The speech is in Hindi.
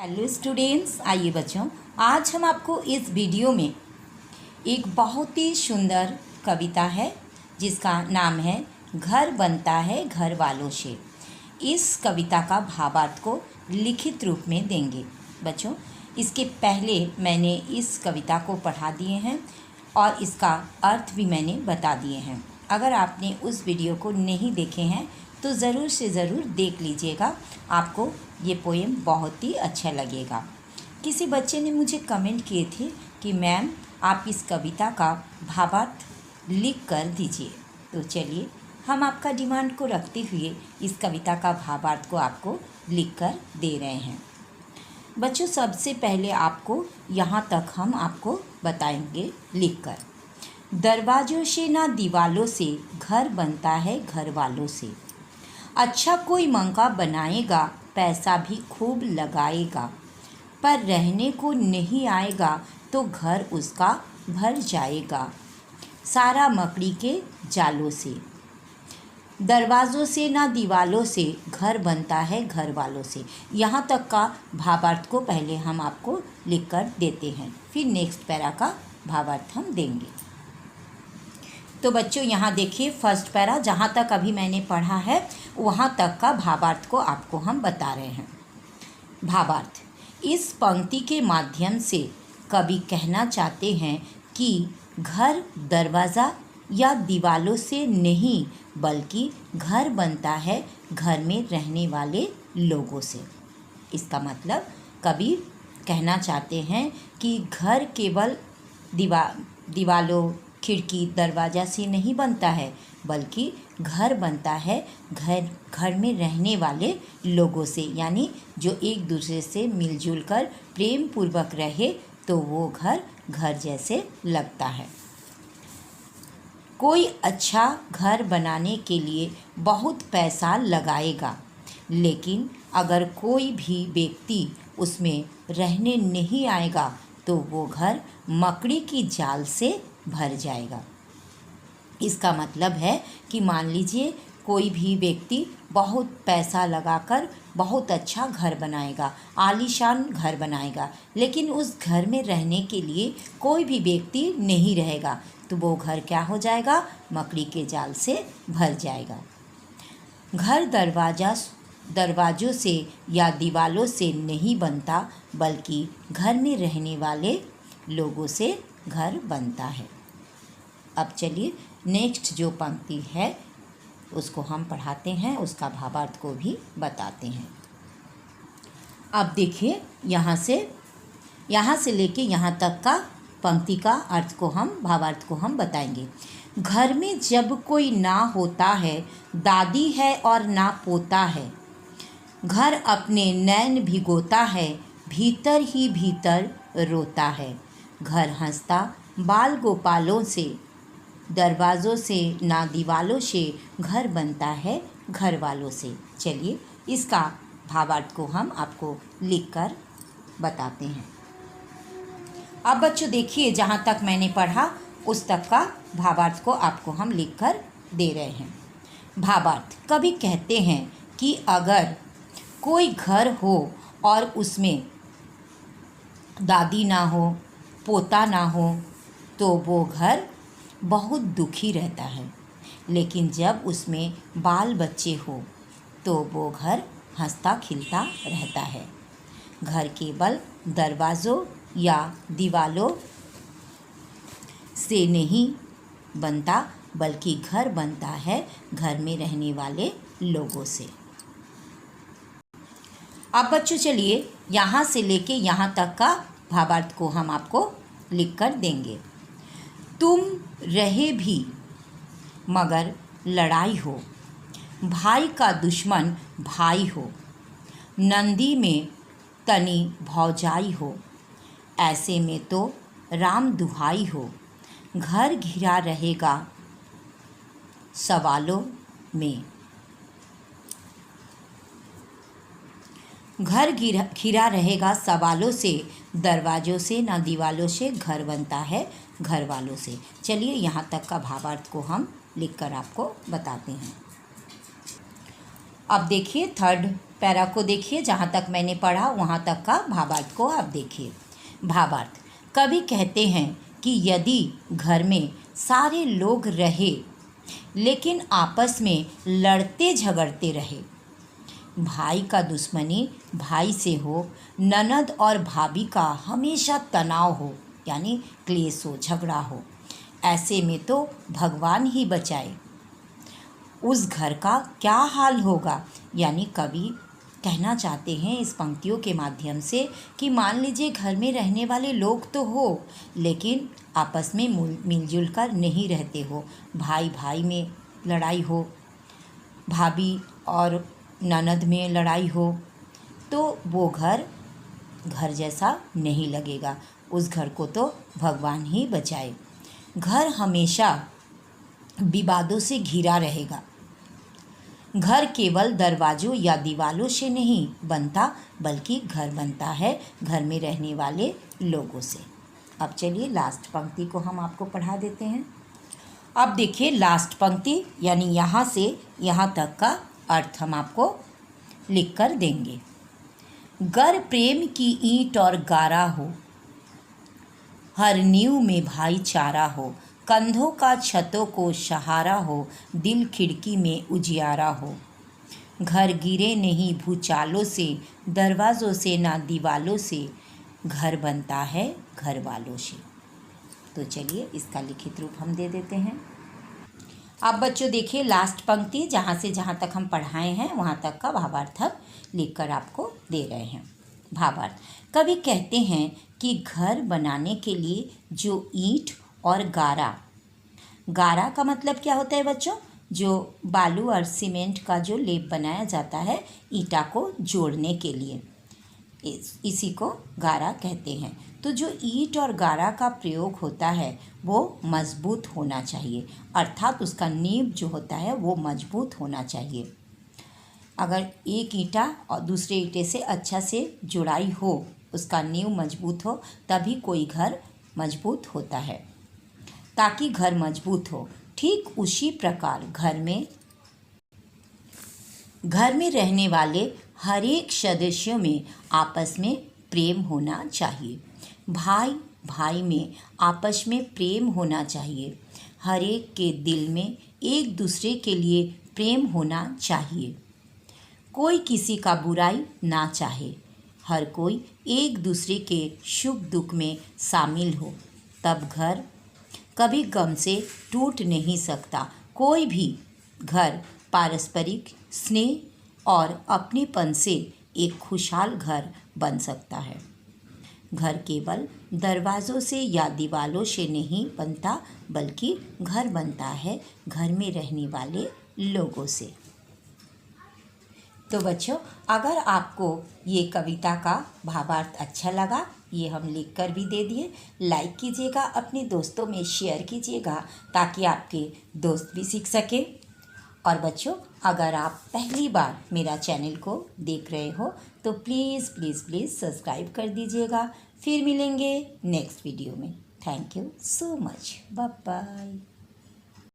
हेलो स्टूडेंट्स, आइए बच्चों, आज हम आपको इस वीडियो में एक बहुत ही सुंदर कविता है जिसका नाम है घर बनता है घर वालों से। इस कविता का भावार्थ को लिखित रूप में देंगे। बच्चों, इसके पहले मैंने इस कविता को पढ़ा दिए हैं और इसका अर्थ भी मैंने बता दिए हैं। अगर आपने उस वीडियो को नहीं देखे हैं तो ज़रूर से ज़रूर देख लीजिएगा, आपको ये पोएम बहुत ही अच्छा लगेगा। किसी बच्चे ने मुझे कमेंट किए थे कि मैम आप इस कविता का भावार्थ लिख कर दीजिए। तो चलिए, हम आपका डिमांड को रखते हुए इस कविता का भावार्थ को आपको लिख कर दे रहे हैं। बच्चों, सबसे पहले आपको यहाँ तक हम आपको बताएंगे लिखकर। दरवाज़ों से ना दीवालों से घर बनता है घर वालों से। अच्छा कोई मकान बनाएगा, पैसा भी खूब लगाएगा, पर रहने को नहीं आएगा तो घर उसका भर जाएगा सारा मकड़ी के जालों से। दरवाज़ों से ना दीवालों से घर बनता है घर वालों से। यहाँ तक का भावार्थ को पहले हम आपको लिख कर देते हैं, फिर नेक्स्ट पैरा का भावार्थ हम देंगे। तो बच्चों, यहाँ देखिए, फर्स्ट पैरा जहाँ तक अभी मैंने पढ़ा है वहाँ तक का भावार्थ को आपको हम बता रहे हैं। भावार्थ: इस पंक्ति के माध्यम से कवि कहना चाहते हैं कि घर दरवाज़ा या दीवालों से नहीं, बल्कि घर बनता है घर में रहने वाले लोगों से। इसका मतलब कवि कहना चाहते हैं कि घर केवल दीवालों, खिड़की, दरवाज़ा से नहीं बनता है, बल्कि घर बनता है घर में रहने वाले लोगों से। यानी जो एक दूसरे से मिलजुल कर प्रेम पूर्वक रहे तो वो घर जैसे लगता है। कोई अच्छा घर बनाने के लिए बहुत पैसा लगाएगा, लेकिन अगर कोई भी व्यक्ति उसमें रहने नहीं आएगा तो वो घर मकड़ी की जाल से भर जाएगा। इसका मतलब है कि मान लीजिए कोई भी व्यक्ति बहुत पैसा लगाकर बहुत अच्छा घर बनाएगा, आलीशान घर बनाएगा, लेकिन उस घर में रहने के लिए कोई भी व्यक्ति नहीं रहेगा तो वो घर क्या हो जाएगा? मकड़ी के जाल से भर जाएगा। घर दरवाज़ों से या दीवालों से नहीं बनता, बल्कि घर में रहने वाले लोगों से घर बनता है। अब चलिए नेक्स्ट जो पंक्ति है उसको हम पढ़ाते हैं, उसका भावार्थ को भी बताते हैं। अब देखिए, यहाँ से लेके यहाँ तक का पंक्ति का अर्थ को हम भावार्थ को हम बताएंगे। घर में जब कोई ना होता है, दादी है और ना पोता है, घर अपने नैन भिगोता है, भीतर ही भीतर रोता है। घर हंसता बाल गोपालों से, दरवाज़ों से ना दीवालों से, घर बनता है घर वालों से। चलिए, इसका भावार्थ को हम आपको लिखकर बताते हैं। अब बच्चों देखिए, जहाँ तक मैंने पढ़ा उस तक का भावार्थ को आपको हम लिखकर दे रहे हैं। भावार्थ: कवि कहते हैं कि अगर कोई घर हो और उसमें दादी ना हो, पोता ना हो, तो वो घर बहुत दुखी रहता है, लेकिन जब उसमें बाल बच्चे हो तो वो घर हंसता खिलता रहता है। घर केवल दरवाज़ों या दीवालों से नहीं बनता, बल्कि घर बनता है घर में रहने वाले लोगों से। अब बच्चों चलिए, यहाँ से लेके यहाँ तक का भावार्थ को हम आपको लिख कर देंगे। तुम रहे भी मगर लड़ाई हो, भाई का दुश्मन भाई हो, नंदी में तनी भौजाई हो, ऐसे में तो राम दुहाई हो। घर घिरा रहेगा सवालों में, घर घिरा रहेगा सवालों से, दरवाज़ों से ना दीवालों से, घर बनता है घर वालों से। चलिए, यहाँ तक का भावार्थ को हम लिखकर आपको बताते हैं। अब देखिए थर्ड पैरा को देखिए, जहाँ तक मैंने पढ़ा वहाँ तक का भावार्थ को आप देखिए। भावार्थ, कवि कहते हैं कि यदि घर में सारे लोग रहे लेकिन आपस में लड़ते झगड़ते रहे, भाई का दुश्मनी भाई से हो, ननद और भाभी का हमेशा तनाव हो यानी क्लेश हो, झगड़ा हो, ऐसे में तो भगवान ही बचाए, उस घर का क्या हाल होगा। यानी कवि कहना चाहते हैं इस पंक्तियों के माध्यम से कि मान लीजिए घर में रहने वाले लोग तो हो लेकिन आपस में मिलजुल कर नहीं रहते हो, भाई भाई में लड़ाई हो, भाभी और ननद में लड़ाई हो, तो वो घर घर जैसा नहीं लगेगा, उस घर को तो भगवान ही बचाए। घर हमेशा विवादों से घिरा रहेगा। घर केवल दरवाजों या दीवारों से नहीं बनता बल्कि घर बनता है घर में रहने वाले लोगों से। अब चलिए लास्ट पंक्ति को हम आपको पढ़ा देते हैं। अब देखिए लास्ट पंक्ति यानी यहाँ से यहाँ तक का अर्थ हम आपको लिख कर देंगे। गर प्रेम की ईंट और गारा हो, हर नींव में भाईचारा हो, कंधों का छतों को सहारा हो, दिल खिड़की में उजियारा हो। घर गिरे नहीं भूचालों से, दरवाज़ों से ना दीवालों से, घर बनता है घर वालों से। तो चलिए इसका लिखित रूप हम दे देते हैं। अब बच्चों देखिए लास्ट पंक्ति, जहाँ से जहाँ तक हम पढ़ाए हैं वहाँ तक का भावार्थ लिख कर आपको दे रहे हैं। भावार्थ, कवि कहते हैं कि घर बनाने के लिए जो ईंट और गारा, गारा का मतलब क्या होता है बच्चों, जो बालू और सीमेंट का जो लेप बनाया जाता है ईंटा को जोड़ने के लिए, इसी को गारा कहते हैं। तो जो ईंट और गारा का प्रयोग होता है वो मजबूत होना चाहिए, अर्थात उसका नींव जो होता है वो मजबूत होना चाहिए। अगर एक ईंटा और दूसरे ईंटे से अच्छा से जुड़ाई हो, उसका नींव मजबूत हो, तभी कोई घर मजबूत होता है। ताकि घर मजबूत हो, ठीक उसी प्रकार घर में रहने वाले हर एक सदस्यों में आपस में प्रेम होना चाहिए। भाई भाई में आपस में प्रेम होना चाहिए। हर एक के दिल में एक दूसरे के लिए प्रेम होना चाहिए। कोई किसी का बुराई ना चाहे, हर कोई एक दूसरे के सुख दुख में शामिल हो, तब घर कभी गम से टूट नहीं सकता। कोई भी घर पारस्परिक स्नेह और अपनेपन से एक खुशहाल घर बन सकता है। घर केवल दरवाज़ों से या दीवारों से नहीं बनता बल्कि घर बनता है घर में रहने वाले लोगों से। तो बच्चों, अगर आपको ये कविता का भावार्थ अच्छा लगा, ये हम लिख कर भी दे दिए, लाइक कीजिएगा, अपने दोस्तों में शेयर कीजिएगा ताकि आपके दोस्त भी सीख सके। और बच्चों, अगर आप पहली बार मेरा चैनल को देख रहे हो तो प्लीज़ प्लीज़ प्लीज़ सब्सक्राइब कर दीजिएगा। फिर मिलेंगे नेक्स्ट वीडियो में। Thank you so much. Bye bye.